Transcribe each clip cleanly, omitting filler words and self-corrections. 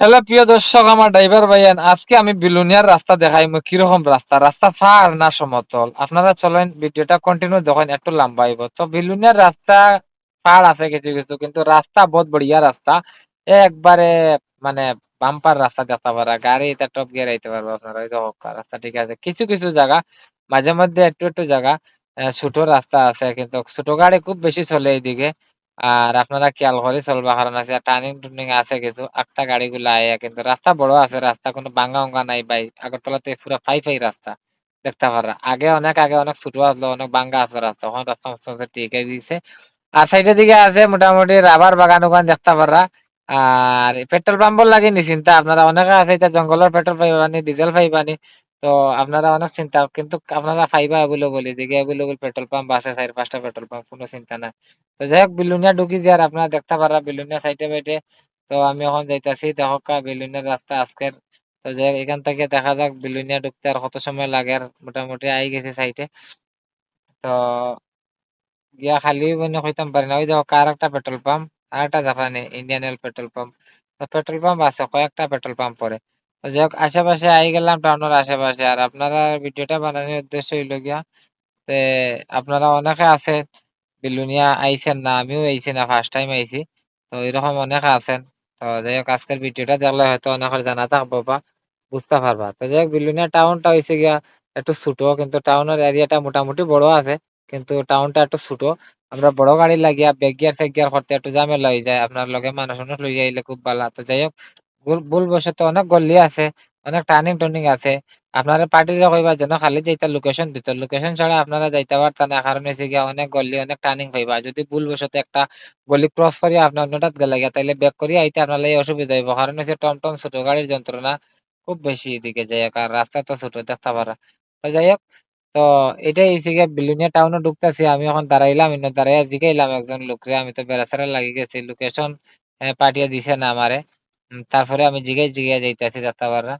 Hello প্রিয় দর্শক, আমার ড্রাইভার ভাইয়ান, আজকে আমি বিলুনিয়ার রাস্তা দেখাইমু। কিরকম রাস্তা, রাস্তা পাহাড় না সমতল? আপনারা চলেন ভিডিওটা কন্টিনিউ দেখেন, একটু লম্বা হইব। তো বিলুনিয়ার রাস্তা পাহাড় আছে কিছু কিছু, কিন্তু রাস্তা বহুত বড়িয়া রাস্তা। একবারে মানে বাম্পার রাস্তা দেখতে পারা, গাড়ি এটা টপ গিয়ে আইতে পারবো আপনারা। এই দেখো রাস্তা ঠিক আছে, কিছু কিছু জায়গা মাঝে মধ্যে একটু একটু জায়গা ছোট রাস্তা আছে, কিন্তু ছোট গাড়ি খুব বেশি চলে এইদিকে। আর আপনারা খেয়াল করে চলবা, কারণ আছে টার্নিং টুর্নিং আছে কিছু, একটা গাড়িগুলো আয়া, কিন্তু রাস্তা বড় আছে, রাস্তা কোনো ভাঙা অঙ্গা নাই ভাই। আগরতলাতে পুরো ফাই ফাই রাস্তা দেখতে পারা। আগে অনেক ছোট আসলো, অনেক ভাঙ্গা আছে রাস্তা, এখন রাস্তা মস্ত আছে, ঠিক হয়ে দিয়েছে। আর সাইডের দিকে আছে মোটামুটি রাবার বাগান ওখান দেখতে পারা। আর পেট্রোল পাম্পর লাগে নি চিন্তা, আপনারা অনেকে আছে এটা জঙ্গলের পেট্রোল পাইবানি, ডিজেল পাইবানি। তো আপনারা অনেক চিন্তা, কিন্তু আপনারা পাইবা অ্যাভেলেবল, এদিকে অ্যাভেলেবল পেট্রোল পাম্প আছে, 4-5টা পেট্রোল পাম্প, কোনো চিন্তা নাই। তো যাই হোক, বিলুনিয়া ঢুকি যে, আর আপনারা দেখতে পারা বিলুনিয়া সাইডে বাইটে। তো আমি এখন যাইতাছি, দেখো বিলুনিয়ার রাস্তা আজকের। তো যাই হোক, এখান থেকে দেখা যাক বিলুনিয়া ঢুকতে আর কত সময় লাগে। আর মোটামুটি আই গেছে সাইডে। তো গিয়া খালি মানে কইতাম পারি না। ওই দেখো আর একটা পেট্রোল পাম্প, আর একটা জাপানি ইন্ডিয়ান অয়েল পেট্রোল পাম্প। তো পেট্রোল পাম্প আছে কয়েকটা, পেট্রোল পাম্প পরে। তো যাই হোক, আশেপাশে আই গেলাম, টাউনের আশেপাশে। আর আপনারা ভিডিওটা বানানোর উদ্দেশ্য হইলো গিয়া, তে আপনারা অনেকে আছে বিলুনিয়া আইছেন না, আমিও আইছি না, ফার্স্ট টাইম আইছি। তো এরকম অনেকে আছেন। তো যাই হোক, আজকের ভিডিওটা দেখলে হয়তো অনেকের জানা থাকবো বা বুঝতে পারবা। তো যাই হোক, বিলুনিয়া টাউনটা হয়েছে গিয়া একটু ছোট, কিন্তু টাউনের এরিয়াটা মোটামুটি বড় আছে, কিন্তু টাউনটা একটু ছোট। আমরা বড় গাড়ি লাগিয়া বেগ গিয়ার চেক গিয়ার করতে একটু ঝামেলা হয়ে যায়, আপনার লগে মানুষ মানুষ লই আইলে খুব ভালো। তো যাই হোক, ভুল বশত অনেক গল্লি আছে, অনেক টার্নিং টর্নিং আছে। আপনারা পার্টিরা কইবা যেন খালি যাইতা লোকেশন দিত, লোকেশন ছাড়া আপনারা যাইতে পারতা না, কারণ হচ্ছে গিয়া অনেক গল্লি, অনেক টার্নিং পাইবা। যদি ভুলবশত একটা গলি ক্রস করি আপনার অন্যটাত গেলে গিয়া, তাইলে ব্যাক করি আইতে আপনার লাগে অসুবিধা হইব, কারণ হচ্ছে টমটম ছোট গাড়ির যন্ত্রণা খুব বেশি এদিকে যাই হোক। আর রাস্তা তো ছোট দেখতে পারা। তো যাই হোক, তো এটাই হচ্ছে গিয়া বিলুনিয়া টাউনে ঢুকতেছি। আমি এখন দাঁড়াইলাম, ইন্ন দাঁড়াইয়া জিগাইলাম একজন লোকরে, আমি তো বেড়াচেরা লাগি গেছি, লোকেশন পাঠিয়ে দিছে না আমারে। তারপরে আমি জিগাই জিগাই যাইতেছি দেখতে পারা।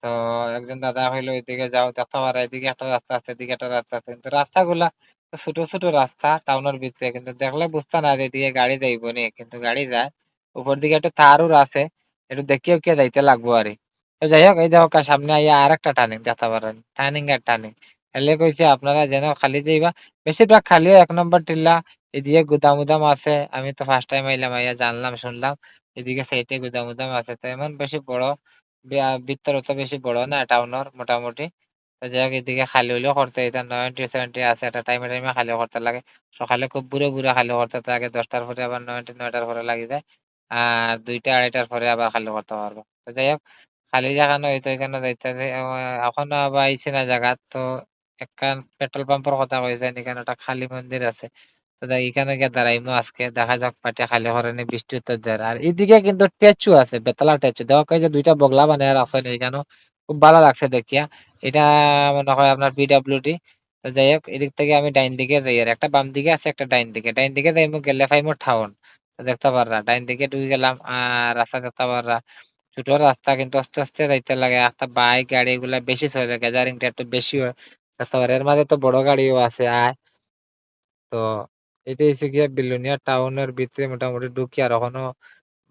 তো একজন দাদা হইলো এদিকে যাও দেখতে পারা, এদিকে একটা রাস্তা আছে, এদিকে একটা রাস্তা আছে, কিন্তু রাস্তাগুলা তো ছোট ছোট রাস্তা টাউনের ভিতরে, কিন্তু দেখলে বুঝতে না যে এদিকে গাড়ি যাইব নি, কিন্তু গাড়ি যায়। উপর দিকে একটু তারও আছে, একটু দেখিও কে যাইতে লাগবো আরে। তো যাই হোক, এই দেখো সামনে আইয়া আর একটা টার্নিং দেখতে পারেন, টার্নিং আর টার্নিং। এলে কইছে আপনারা যেন খালি যাইবা, বেশিরভাগ খালিও 1 নম্বর টিল্লা। এদিকে গুদাম উদাম আছে, আমি তো ফার্স্ট টাইম আইলাম, আইয়া জানলাম শুনলাম এদিকে সাইডে গুদাম উদাম আছে। তো এমন বেশি বড় ভিতর তো বেশি বড় না টাউনের মোটামুটি। তো যাই হোক, এদিকে খালি হইলেও করতে এটা 90-70 আছে, একটা টাইমে টাইমে খালি করতে লাগে। সকালে খুব বুড়ো বুড়ো খালি করতে থাকে, 10টার পরে আবার 9টার পরে লাগি যায়। আর 2টা-2:30টার পরে আবার খালি করতে পারবো। তো যাই হোক, খালি জায়গা হইতো এখানে যাইতেছে। এখনো আবার আইছি না জায়গা। তো একখান পেট্রোল পাম্পের কথা কইছেন, এখানে একটা খালি মন্দির আছে। তো দেখ এখানে গিয়ে দাঁড়াইমু আজকে, দেখা যাক পাটিয়া খালি হরেনি বৃষ্টি উত্তর যায়। আর এদিকে কিন্তু স্ট্যাচু আছে, বেতলা স্ট্যাচু দেওয়া কই যে 2টা বগলা বানায় রাখছেন এখানে, খুব ভালো লাগছে দেখিয়া। এটা মনে হয় আপনার পিডাব্লিউডি। তো যাই হোক, এদিক থেকে আমি ডাইন দিকে যাই, আর একটা বাম দিকে আছে, একটা ডাইন দিকে। ডাইন দিকে যাইমু, গেলে ফাইমু টাউন। তো দেখতে পাররা ডাইন দিকে ঢুকে গেলাম, আর রাস্তা দেখতে পাররা ছোট রাস্তা, কিন্তু আস্তে আস্তে যাইতে লাগে। একটা বাইক গাড়ি এগুলা বেশি চলে, গ্যাদারিংটা একটু বেশি হয় দেখতে পারে। এর মাঝে তো বড় গাড়িও আছে আয়। তো এটা হচ্ছে গিয়া বিলোনিয়া টাউনের ভিতরে মোটামুটি ঢুকি, আর এখনো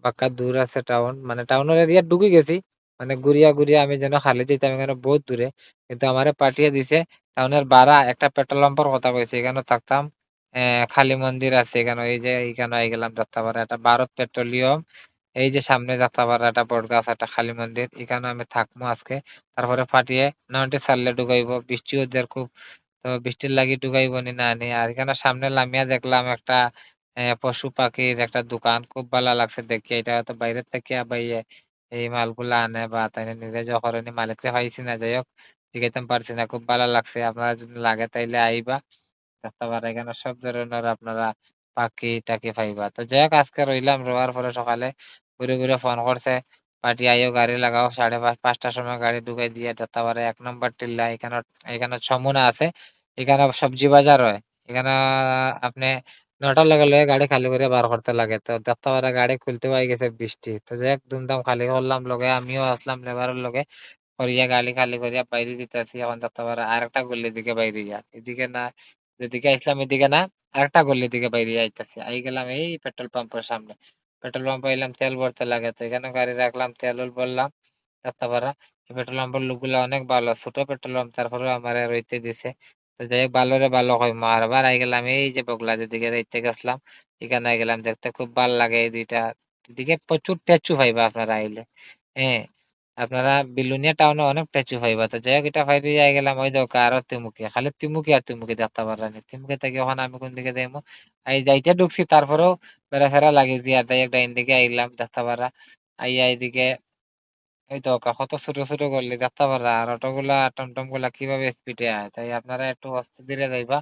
পাক্কা দূর আছে টাউন, মানে টাউনের এরিয়া ঢুকে গেছি। মানে ঘুরিয়া ঘুরিয়া আমি যেন খালি যেতাম, এখানে বহুত দূরে। কিন্তু আমারে পাঠিয়ে দিছে টাউনের বাড়া একটা পেট্রোল পাম্পের কথা কইছে, এখানে থাকতাম। খালি মন্দির আছে এখানে, এই যে এখানে আই গেলাম দেখতে পারে একটা ভারত পেট্রোলিয়াম। এই যে সামনে দেখতে পারে একটা বট গাছ, একটা খালি মন্দির, এখানে আমি থাকবো আজকে। তারপরে পাঠিয়ে নয়টি সারলে ঢুকাইব, বৃষ্টি ওদের খুব। তো বৃষ্টির লাগি ঢুকাইব নি না নি। আর এখানে সামনে লামিয়া দেখলাম একটা পশু পাখির একটা দোকান, খুব ভালো লাগছে দেখে। এটা হয়তো বাইরের থেকে বাইয়ে এই মালগুলা আনে, বা তাই নিজে যখন মালিককে পাইছি না। যাই হোক, জিগাইতাম পারছি না, খুব ভালো লাগছে। আপনারা যদি লাগে তাইলে আইবা দেখতে পারে, এখানে সব ধরনের আপনারা পাখি টাকি পাইবা। তো যাই হোক, আজকে রইলাম, রোয়ার পরে সকালে ঘুরে ঘুরে ফোন করছে পার্টি আইও গাড়ি লাগাও, 5:30-5টার সময় গাড়ি ঢুকাই দিয়ে যেতে পারে 1 নম্বর টিল্লা। এখানে এখানে সমুনা আছে, এখানে সবজি বাজার হয়। এখানে আপনি 9টার লগে লগে গাড়ি খালি করে বার করতে লাগে। তো দেখতে পারে গাড়ি খুলতে পাই গেছে বৃষ্টি। তো যাই হোক, ধুমধাম খালি করলাম, লগে আমিও আসলাম লেবারের লগে, করিয়া গাড়ি খালি করিয়া বাইরে দিতেছি। এখন দেখতে পারে আরেকটা গল্লির দিকে বাইরে যা, এদিকে না, যেদিকে আইছিলাম এদিকে না, আরেকটা গল্লির দিকে বাইরে আইতেছি। আই গেলাম এই পেট্রোল পাম্পের সামনে। পেট্রোল পাম্প আইলাম তেল ভরতে লাগে, তো এখানে গাড়ি রাখলাম, তেল ভরলাম রাস্তাপাড়া। পেট্রোল পাম্পের লোকগুলা অনেক ভালো, ছোট পেট্রোল পাম্প, তারপরে আমার রইতে দিছে। তো যাই হোক ভালো রে ভালো হয়, আবার আই গেলাম এই যে বগলা যেদিকে যাইতে গেছিলাম, এখানে আই গেলাম, দেখতে খুব ভালো লাগে এই দুইটা দিকে, প্রচুর টেচু পাইবা আপনারা আইলে। হ্যাঁ, আপনারা বিলুনিয়া টাউনে অনেক টেচু পাইবা। তো যাই হোক এটা ফাইরে আই গেলাম, ওই দেখো আরো তিমুকি, খালি তিমুকি আর তিমুকি দেখতে পারানি, তিমুকি থেকে ওখানে আমি কোন দিকে যাইমু, এই যাইতে ঢুকছি তারপরেও বেড়া ফেরা লাগে দিয়ে, আর ডাইরেক্ট ডাইন দিকে আইলাম দেখতে পারা। আইয়া এইদিকে এই তো কত ছোট ছোট গল্লি দেখতে পারা, আর অটোগুলা টমটম গুলা কিভাবে স্পিডে আয়, তাই আপনারা একটু আস্তে ধীরে যাইবা,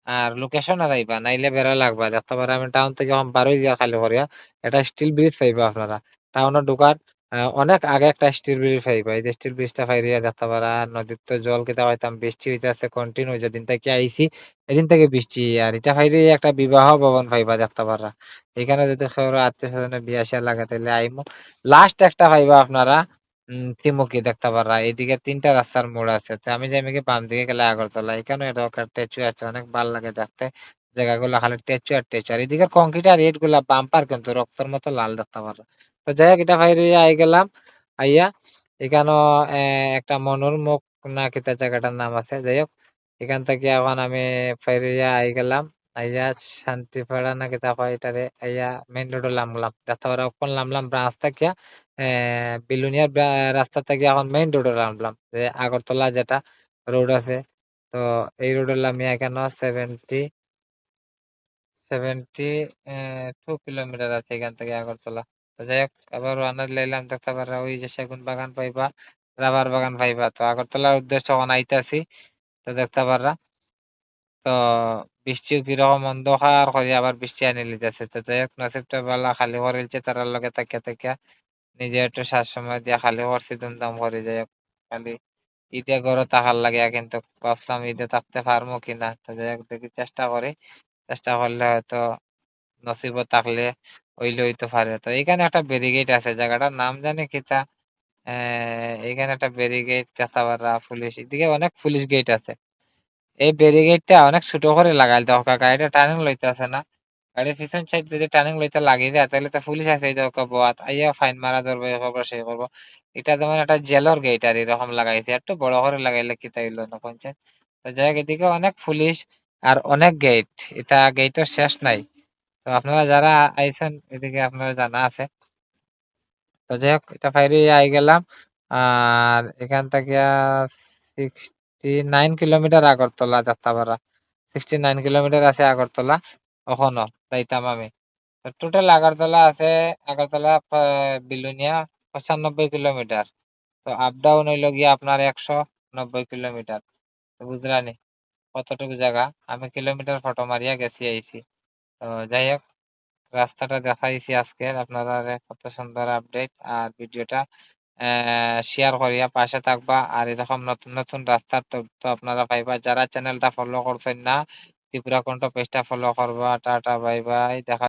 আর লোকেশনে যাইবা, নাইলে বেড়া লাগবা দেখতে পারা। আমি টাউন থেকে যখন বারোই যাওয়া খালি করিয়া এটা স্টিল ব্রিজ পাইবা আপনারা, টাউনে ঢুকার অনেক আগে একটা স্টিল ব্রিজ পাইবা, এই যে স্টিল ব্রিজটা পাইরিয়া দেখতে পারা। নদীর তো জল কেটে হইতাম, বৃষ্টি হইতেছে কন্টিনিউ, যেদিন থেকে আইছি এদিন থেকে বৃষ্টি, আর এটা পাইরে একটা বিবাহ ভবন পাইবা দেখতে পারা। এখানে যদি কেউ আত্মীয় স্বজনের বিয়া শিয়া লাগে তাহলে আইমু। লাস্ট একটা পাইবা আপনারা ত্রিমুখী দেখতে পারা, এইদিকে তিনটা রাস্তার মোড় আছে, তো আমি যাই কি বাম দিকে গেলে আগরতলা, এখানে একটা স্ট্যাচু আছে, অনেক ভালো লাগে দেখতে জায়গাগুলো, খালি স্ট্যাচু আর স্ট্যাচু, আর এদিকে কংক্রিট আর ইট গুলা বাম্পার কিন্তু রক্তের মতো লাল দেখতে পারো। তো যাই হোক এটা বাইরে আই গেলাম, আইয়া এখানে একটা মনোরমুখ না কিতা জায়গাটার নাম আছে, যাই হোক এখান থেকে এখন আমি ফাইরিয়া আই গেলাম, আইয়া শান্তিপাড়া না কিতা কয় এটারে, আইয়া মেইন রোডে নামলাম দেখতে পারো, কোন নামলাম ব্রাঞ্চ থেকে বিলুনিয়ার রাস্তা থেকে এখন মেইন রোডে নামলাম, যে আগরতলা যেটা রোড আছে। তো এই রোডে আমি এখানে 72 কিলোমিটার আছে এখান থেকে আগরতলা। তো যাই হোক আবার রওনা লাইলাম দেখতে পারা, ওই যে সেগুন বাগান পাইবা, রাবার বাগান পাইবা। তো আগরতলার উদ্দেশ্যে এখন আইতাছি, তো দেখতে পারা। তো বৃষ্টিও কিরকম অন্ধকার করে আবার বৃষ্টি আনি লিতেছে, তো যাই হোক নসিবটা ভালো, খালি করেলছে তারার লগে তাকিয়া তাকিয়া নিজে একটু শ্বাস সময় দিয়া খালি করছি দুমদাম করে। যাই হোক খালি ঈদে ঘরে থাকার লাগে, কিন্তু ভাবলাম ঈদে থাকতে পারবো কিনা, তো যাই হোক দেখি চেষ্টা করি, চেষ্টা করলে হয়তো নসিবত থাকলে হইলে হইতে পারে। তো এখানে একটা ব্যারিকেড আছে, জায়গাটার নাম জানি কিতা, এখানে একটা ব্যারিকেড চাতাবাড়া পুলিশ, এদিকে অনেক পুলিশ গেট আছে। এই ব্যারিকেডটা অনেক ছোট করে লাগাইল দরকার, গাড়িটা টার্নিং লইতেছে না, গাড়ির পিছন সাইড যদি টার্নিং লইতে লাগিয়ে দেয় তাহলে তো পুলিশ আছে এই দরকার বোয়াত আইয়া ফাইন মারা ধরবো, এ করবো সে করবো। এটা যেমন একটা জেলর গেট আর এরকম লাগাইছে, একটু বড় করে লাগাইলে কি তাইলো না পঞ্চায়েত। তো যাই হোক এদিকে অনেক পুলিশ আর অনেক গেট, এটা গেটের শেষ নাই। তো আপনারা যারা আইছেন এদিকে আপনারা জানা আছে। তো যাই হোক এটা ফাইরে আই গেলাম, আর এখান থেকে 69 কিলোমিটার আগরতলা যাত্রাপাড়া, 69 কিলোমিটার আছে আগরতলা, ওখানো যাইতাম আমি। টোটাল আগরতলা আছে, আগরতলা বিলুনিয়া 95 কিলোমিটার। তো আপ ডাউন হইলো গিয়ে আপনার 190 কিলোমিটার। তো বুঝলানি কতটুকু জায়গা, আমি কিলোমিটার ফটো মারিয়া গেছি আইছি। তো যাই হোক রাস্তাটা দেখাইছি আজকে আপনারা, কত সুন্দর আপডেট, আর ভিডিওটা শেয়ার করিয়া পাশে থাকবা, আর এরকম নতুন নতুন রাস্তার তথ্য আপনারা পাইবা। যারা চ্যানেলটা ফলো করছেন না, ত্রিপুরা কণ্ঠ পেজটা ফলো করবা। টাটা বাই বাই, দেখা